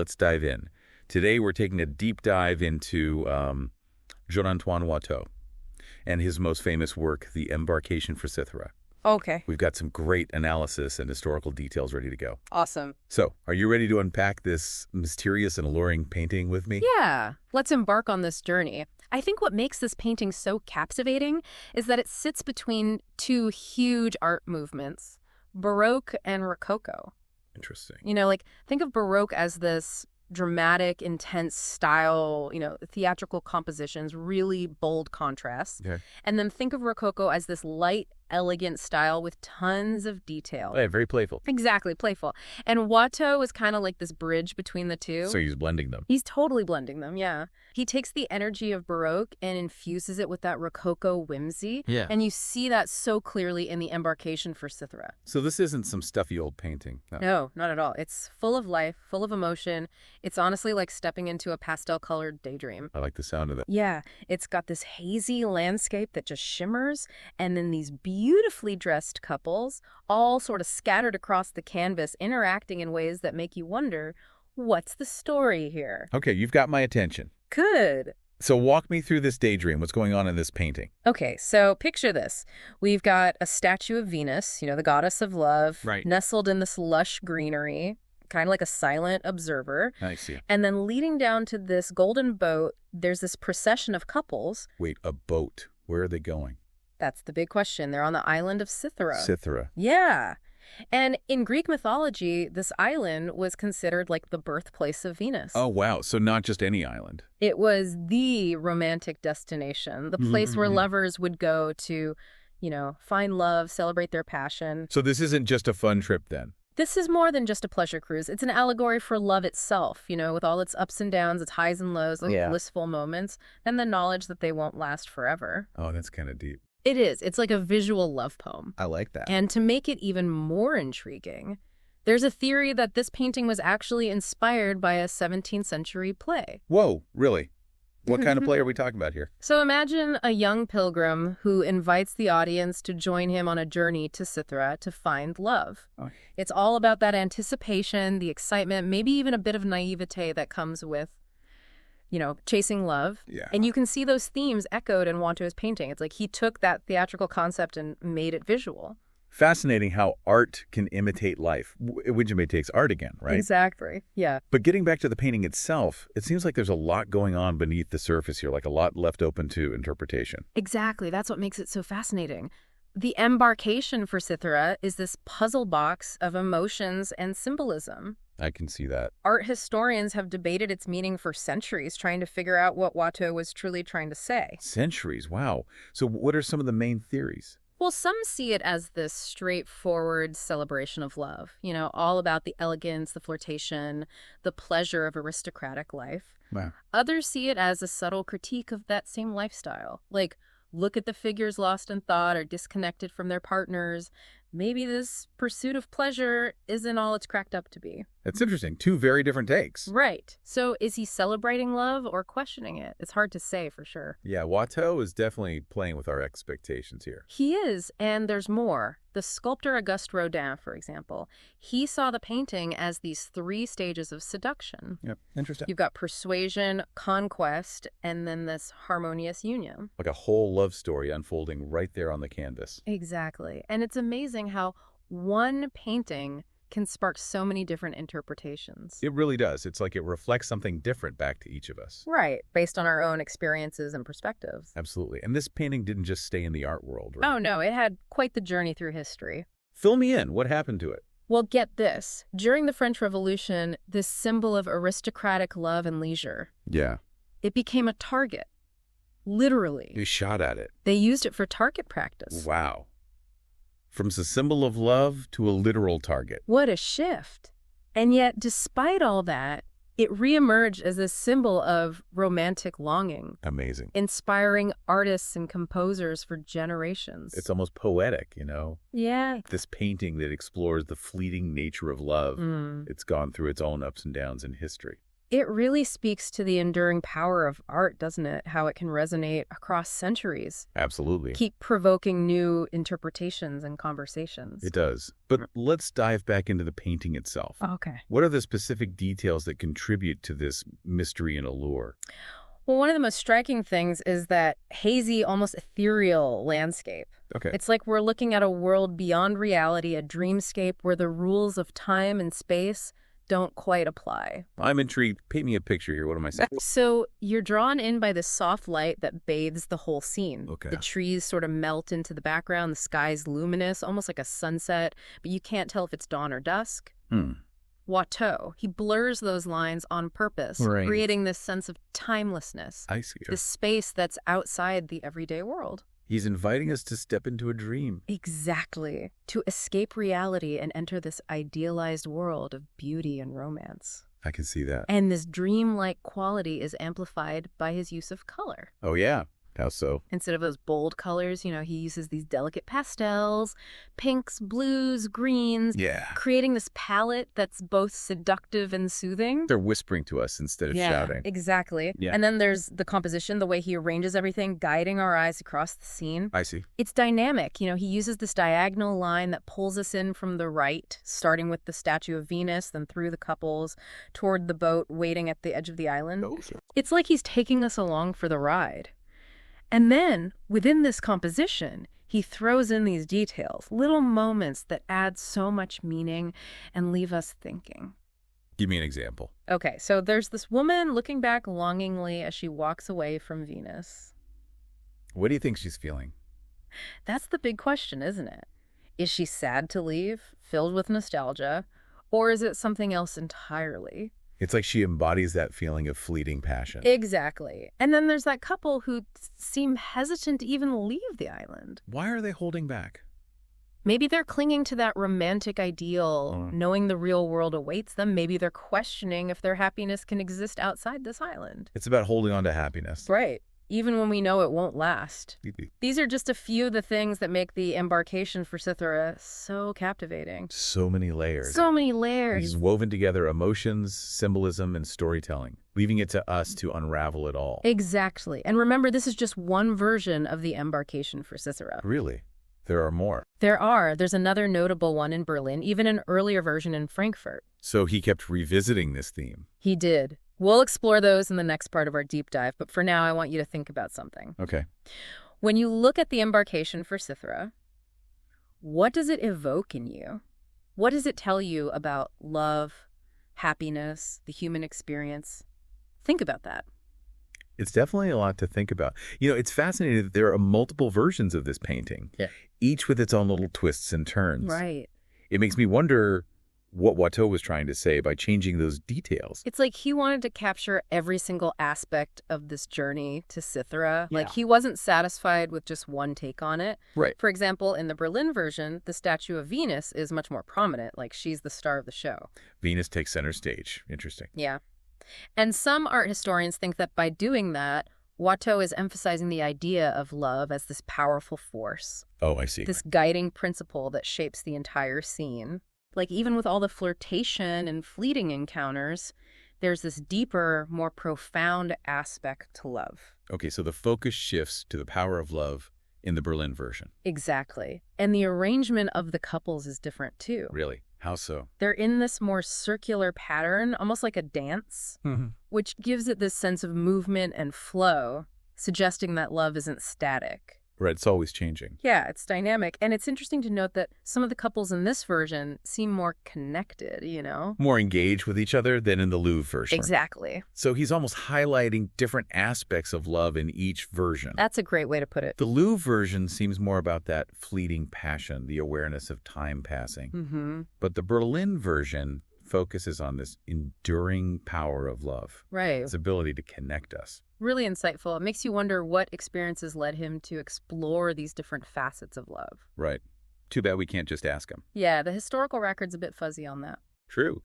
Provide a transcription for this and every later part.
let's dive in. Today we're taking a deep dive into Jean-Antoine Watteau and his most famous work, The Embarkation for Cythera. Okay. We've got some great analysis and historical details ready to go. Awesome. So, are you ready to unpack this mysterious and alluring painting with me? Yeah, let's embark on this journey. I think what makes this painting so captivating is that it sits between two huge art movements, Baroque and Rococo. Interesting. Think of Baroque as this dramatic, intense style, theatrical compositions, really bold contrasts. Okay. And then think of Rococo as this light, elegant style with tons of detail. Yeah, very playful. Exactly, playful. And Watteau is kind of like this bridge between the two. So he's blending them. He's totally blending them, yeah. He takes the energy of Baroque and infuses it with that Rococo whimsy. Yeah. And you see that so clearly in the Embarkation for Cythera. So this isn't some stuffy old painting. No, not at all. It's full of life, full of emotion. It's honestly like stepping into a pastel-colored daydream. I like the sound of it. Yeah, it's got this hazy landscape that just shimmers, and then these beautifully dressed couples, all sort of scattered across the canvas, interacting in ways that make you wonder, what's the story here? Okay, you've got my attention. Good. So walk me through this daydream. What's going on in this painting? Okay, so picture this. We've got a statue of Venus, the goddess of love, Right. nestled in this lush greenery, kind of like a silent observer. I see. And then leading down to this golden boat, there's this procession of couples. Wait, a boat. Where are they going? That's the big question. They're on the island of Cythera. Cythera. Yeah. And in Greek mythology, this island was considered like the birthplace of Venus. Oh, wow. So not just any island. It was the romantic destination, the place where lovers would go to, find love, celebrate their passion. So this isn't just a fun trip then? This is more than just a pleasure cruise. It's an allegory for love itself, with all its ups and downs, its highs and lows, blissful moments, and the knowledge that they won't last forever. Oh, that's kind of deep. It is. It's like a visual love poem. I like that. And to make it even more intriguing, there's a theory that this painting was actually inspired by a 17th century play. Whoa, really? What kind of play are we talking about here? So imagine a young pilgrim who invites the audience to join him on a journey to Cythera to find love. Oh. It's all about that anticipation, the excitement, maybe even a bit of naivete that comes with, chasing love. Yeah. And you can see those themes echoed in Watteau's painting. It's like he took that theatrical concept and made it visual. Fascinating how art can imitate life, which imitates art again, right? Exactly, yeah. But getting back to the painting itself, it seems like there's a lot going on beneath the surface here, like a lot left open to interpretation. Exactly, that's what makes it so fascinating. The Embarkation for Cythera is this puzzle box of emotions and symbolism. I can see that. Art historians have debated its meaning for centuries, trying to figure out what Watteau was truly trying to say. Centuries, wow. So what are some of the main theories? Well, some see it as this straightforward celebration of love, all about the elegance, the flirtation, the pleasure of aristocratic life. Wow. Others see it as a subtle critique of that same lifestyle. Like, look at the figures lost in thought or disconnected from their partners. Maybe this pursuit of pleasure isn't all it's cracked up to be. That's interesting. Two very different takes. Right. So is he celebrating love or questioning it? It's hard to say for sure. Yeah, Watteau is definitely playing with our expectations here. He is, and there's more. The sculptor Auguste Rodin, for example, he saw the painting as these 3 stages of seduction. Yep, interesting. You've got persuasion, conquest, and then this harmonious union. Like a whole love story unfolding right there on the canvas. Exactly. And it's amazing how one painting can spark so many different interpretations. It really does. It's like it reflects something different back to each of us. Right, based on our own experiences and perspectives. Absolutely. And this painting didn't just stay in the art world, right? Oh, no, it had quite the journey through history. Fill me in. What happened to it? Well, get this. During the French Revolution, this symbol of aristocratic love and leisure, Yeah. it became a target. Literally. You shot at it. They used it for target practice. Wow. From the symbol of love to a literal target. What a shift. And yet, despite all that, it reemerged as a symbol of romantic longing, Amazing. inspiring artists and composers for generations. It's almost poetic, Yeah. This painting that explores the fleeting nature of love. Mm. It's gone through its own ups and downs in history. It really speaks to the enduring power of art, doesn't it? How it can resonate across centuries. Absolutely. Keep provoking new interpretations and conversations. It does. But let's dive back into the painting itself. Okay. What are the specific details that contribute to this mystery and allure? Well, one of the most striking things is that hazy, almost ethereal landscape. Okay. It's like we're looking at a world beyond reality, a dreamscape where the rules of time and space don't quite apply. I'm intrigued. Paint me a picture here. What am I saying? So you're drawn in by this soft light that bathes the whole scene. Okay. The trees sort of melt into the background. The sky's luminous, almost like a sunset, but you can't tell if it's dawn or dusk. Watteau, he blurs those lines on purpose, Right. creating this sense of timelessness, I see. this space that's outside the everyday world. He's inviting us to step into a dream. Exactly. To escape reality and enter this idealized world of beauty and romance. I can see that. And this dreamlike quality is amplified by his use of color. Oh, yeah. How so? Instead of those bold colors, he uses these delicate pastels, pinks, blues, greens, Yeah. creating this palette that's both seductive and soothing. They're whispering to us instead of shouting. Exactly. Yeah. And then there's the composition, the way he arranges everything, guiding our eyes across the scene. I see. It's dynamic. He uses this diagonal line that pulls us in from the right, starting with the statue of Venus, then through the couples, toward the boat waiting at the edge of the island. Oh, sure. It's like he's taking us along for the ride. And then, within this composition, he throws in these details, little moments that add so much meaning and leave us thinking. Give me an example. Okay, so there's this woman looking back longingly as she walks away from Venus. What do you think she's feeling? That's the big question, isn't it? Is she sad to leave, filled with nostalgia, or is it something else entirely? It's like she embodies that feeling of fleeting passion. Exactly. And then there's that couple who seem hesitant to even leave the island. Why are they holding back? Maybe they're clinging to that romantic ideal, knowing the real world awaits them. Maybe they're questioning if their happiness can exist outside this island. It's about holding on to happiness. Right. Even when we know it won't last. These are just a few of the things that make the embarkation for Cythera so captivating. So many layers. So many layers. He's woven together emotions, symbolism, and storytelling, leaving it to us to unravel it all. Exactly. And remember, this is just one version of the embarkation for Cythera. Really? There are more. There are. There's another notable one in Berlin, even an earlier version in Frankfurt. So he kept revisiting this theme. He did. We'll explore those in the next part of our deep dive, but for now I want you to think about something. Okay. When you look at the embarkation for Cythera, what does it evoke in you? What does it tell you about love, happiness, the human experience? Think about that. It's definitely a lot to think about. It's fascinating that there are multiple versions of this painting, each with its own little twists and turns. Right. It makes me wonder what Watteau was trying to say by changing those details. It's like he wanted to capture every single aspect of this journey to Cythera. Like he wasn't satisfied with just one take on it. Right. For example, in the Berlin version, the statue of Venus is much more prominent, like she's the star of the show. Venus takes center stage. Interesting. Yeah. And some art historians think that by doing that, Watteau is emphasizing the idea of love as this powerful force. Oh, I see. This guiding principle that shapes the entire scene. Like even with all the flirtation and fleeting encounters, there's this deeper, more profound aspect to love. Okay, so the focus shifts to the power of love in the Berlin version. Exactly. And the arrangement of the couples is different too. Really? How so? They're in this more circular pattern, almost like a dance, which gives it this sense of movement and flow, suggesting that love isn't static. Right, it's always changing. Yeah, it's dynamic. And it's interesting to note that some of the couples in this version seem more connected, More engaged with each other than in the Louvre version. Exactly. So he's almost highlighting different aspects of love in each version. That's a great way to put it. The Louvre version seems more about that fleeting passion, the awareness of time passing. But the Berlin version focuses on this enduring power of love. Right. Its ability to connect us. Really insightful. It makes you wonder what experiences led him to explore these different facets of love. Right. Too bad we can't just ask him. Yeah, the historical record's a bit fuzzy on that. True.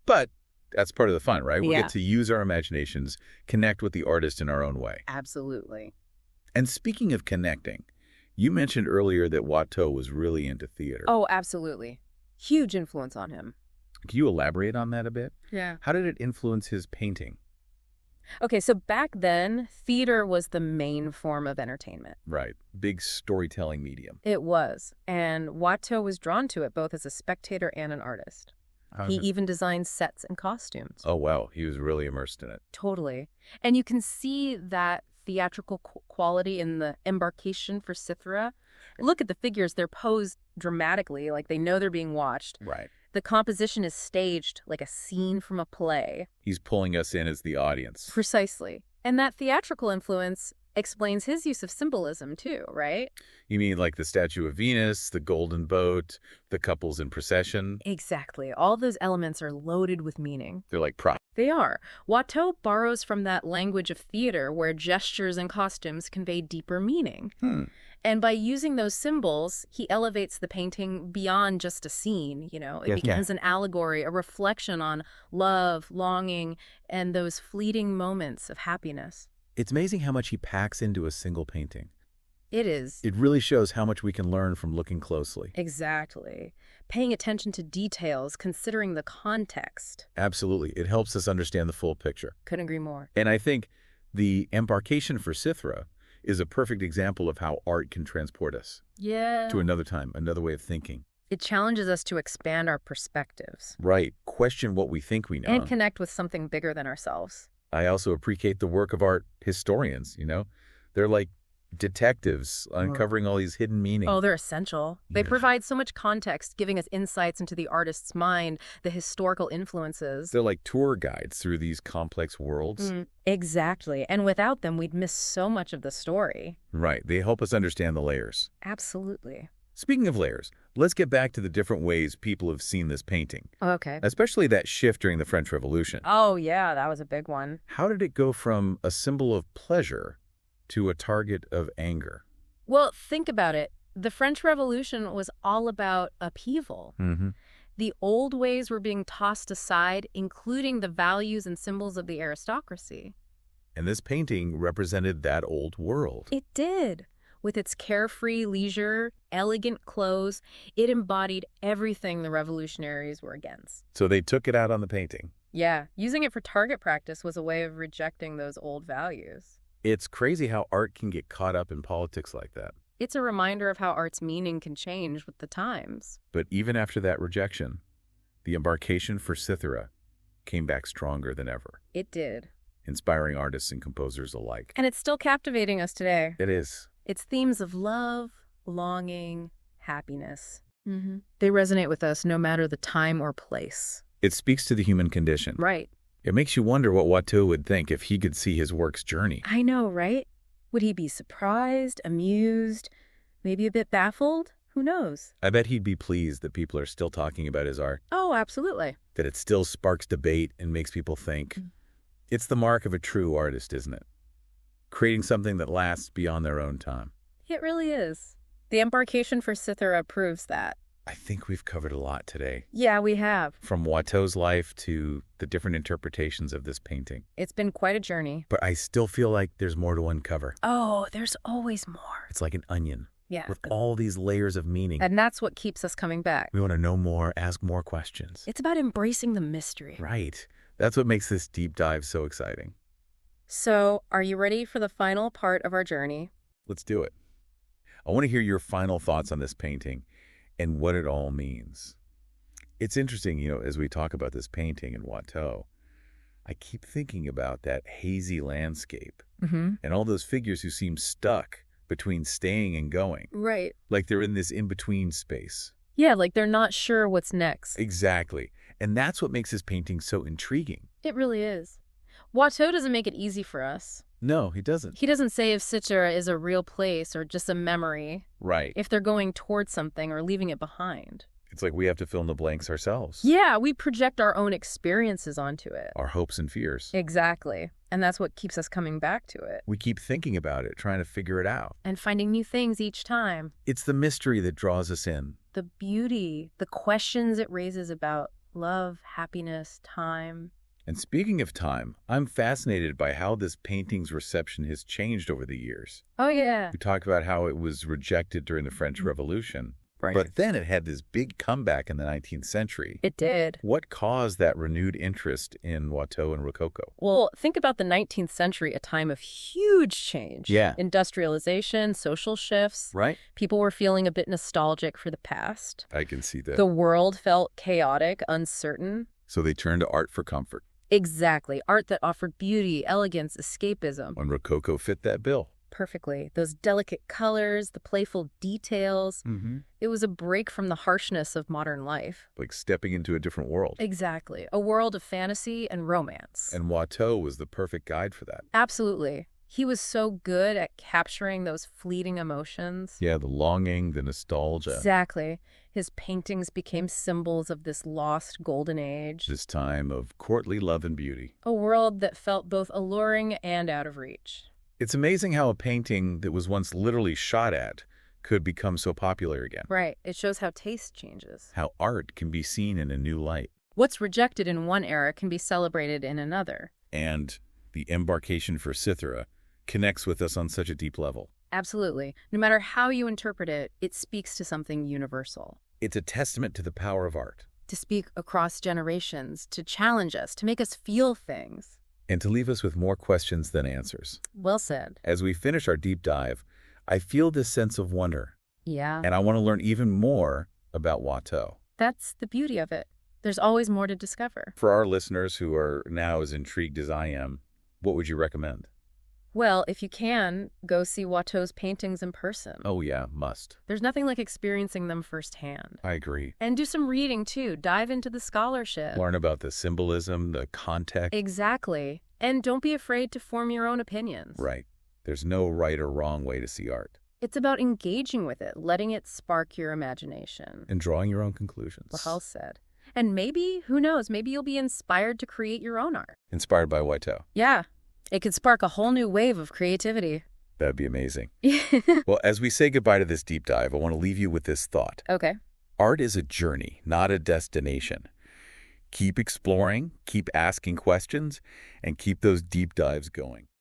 But that's part of the fun, right? We Yeah. get to use our imaginations, connect with the artist in our own way. Absolutely. And speaking of connecting, you mentioned earlier that Watteau was really into theater. Oh, absolutely. Huge influence on him. Can you elaborate on that a bit? Yeah. How did it influence his painting? Okay, so back then, theater was the main form of entertainment. Right. Big storytelling medium. It was, and Watteau was drawn to it both as a spectator and an artist. He even designed sets and costumes. Oh, wow. He was really immersed in it. Totally. And you can see that theatrical quality in the embarkation for Cythera. Look at the figures. They're posed dramatically, like they know they're being watched. Right. The composition is staged like a scene from a play. He's pulling us in as the audience. Precisely. And that theatrical influence explains his use of symbolism too, right? You mean like the statue of Venus, the golden boat, the couples in procession? Exactly. All those elements are loaded with meaning. They're like props. They are. Watteau borrows from that language of theater where gestures and costumes convey deeper meaning. And by using those symbols, he elevates the painting beyond just a scene, you know. It becomes an allegory, a reflection on love, longing, and those fleeting moments of happiness. It's amazing how much he packs into a single painting. It is. It really shows how much we can learn from looking closely. Exactly. Paying attention to details, considering the context. Absolutely. It helps us understand the full picture. Couldn't agree more. And I think the embarkation for Cythera is a perfect example of how art can transport us to another time, another way of thinking. It challenges us to expand our perspectives. Right. Question what we think we know. And connect with something bigger than ourselves. I also appreciate the work of art historians, you know? They're like detectives uncovering all these hidden meanings. Oh, they're essential. They provide so much context, giving us insights into the artist's mind, the historical influences. They're like tour guides through these complex worlds. Exactly. And without them, we'd miss so much of the story. Right. They help us understand the layers. Absolutely. Speaking of layers, let's get back to the different ways people have seen this painting. Okay. Especially that shift during the French Revolution. Oh, yeah, that was a big one. How did it go from a symbol of pleasure to a target of anger? Well, think about it. The French Revolution was all about upheaval. The old ways were being tossed aside, including the values and symbols of the aristocracy. And this painting represented that old world. It did. With its carefree leisure, elegant clothes, it embodied everything the revolutionaries were against. So they took it out on the painting. Yeah, using it for target practice was a way of rejecting those old values. It's crazy how art can get caught up in politics like that. It's a reminder of how art's meaning can change with the times. But even after that rejection, the embarkation for Cythera came back stronger than ever, It did. inspiring artists and composers alike. And it's still captivating us today. It is. Its themes of love, longing, happiness. They resonate with us no matter the time or place. It speaks to the human condition. Right. It makes you wonder what Watteau would think if he could see his work's journey. I know, right? Would he be surprised, amused, maybe a bit baffled? Who knows? I bet he'd be pleased that people are still talking about his art, Oh, absolutely. that it still sparks debate and makes people think. It's the mark of a true artist, isn't it? Creating something that lasts beyond their own time. It really is. The embarkation for Cythera proves that. I think we've covered a lot today. Yeah, we have. From Watteau's life to the different interpretations of this painting. It's been quite a journey. But I still feel like there's more to uncover. Oh, there's always more. It's like an onion Yeah. with all these layers of meaning. And that's what keeps us coming back. We want to know more, ask more questions. It's about embracing the mystery. Right. That's what makes this deep dive so exciting. So, are you ready for the final part of our journey? Let's do it. I want to hear your final thoughts on this painting and what it all means. It's interesting, you know, as we talk about this painting in Watteau, I keep thinking about that hazy landscape and all those figures who seem stuck between staying and going. Right. Like they're in this in-between space. Yeah, like they're not sure what's next. Exactly. And that's what makes this painting so intriguing. It really is. Watteau doesn't make it easy for us. No, he doesn't. He doesn't say if Cythera is a real place or just a memory, Right. if they're going towards something or leaving it behind. It's like we have to fill in the blanks ourselves. Yeah, we project our own experiences onto it. Our hopes and fears. Exactly. And that's what keeps us coming back to it. We keep thinking about it, trying to figure it out. And finding new things each time. It's the mystery that draws us in. The beauty, the questions it raises about love, happiness, time. And speaking of time, I'm fascinated by how this painting's reception has changed over the years. Oh, yeah. We talked about how it was rejected during the French Revolution, Right. But then it had this big comeback in the 19th century. It did. What caused that renewed interest in Watteau and rococo? Well, think about the 19th century, a time of huge change. Yeah. Industrialization, social shifts. Right? People were feeling a bit nostalgic for the past. I can see that. The world felt chaotic, uncertain. So they turned to art for comfort. Exactly. Art that offered beauty, elegance, escapism. And rococo fit that bill. Perfectly. Those delicate colors, the playful details. Mm-hmm. It was a break from the harshness of modern life. Like stepping into a different world. Exactly. A world of fantasy and romance. And Watteau was the perfect guide for that. Absolutely. He was so good at capturing those fleeting emotions. Yeah, the longing, the nostalgia. Exactly. His paintings became symbols of this lost golden age. This time of courtly love and beauty. A world that felt both alluring and out of reach. It's amazing how a painting that was once literally shot at could become so popular again. Right. It shows how taste changes. How art can be seen in a new light. What's rejected in one era can be celebrated in another. And the embarkation for Cythera connects with us on such a deep level. Absolutely. No matter how you interpret it, it speaks to something universal. It's a testament to the power of art. To speak across generations, to challenge us, to make us feel things. And to leave us with more questions than answers. Well said. As we finish our deep dive, I feel this sense of wonder. Yeah. And I want to learn even more about Watteau. That's the beauty of it. There's always more to discover. For our listeners who are now as intrigued as I am, what would you recommend? Well, if you can, go see Watteau's paintings in person. Oh yeah, must. There's nothing like experiencing them firsthand. I agree. And do some reading, too. Dive into the scholarship. Learn about the symbolism, the context. Exactly. And don't be afraid to form your own opinions. Right. There's no right or wrong way to see art. It's about engaging with it, letting it spark your imagination. And drawing your own conclusions. Well said. And maybe, who knows, maybe you'll be inspired to create your own art. Inspired by Watteau. Yeah. It could spark a whole new wave of creativity. That'd be amazing. Well, as we say goodbye to this deep dive, I want to leave you with this thought. Okay. Art is a journey, not a destination. Keep exploring, keep asking questions, and keep those deep dives going.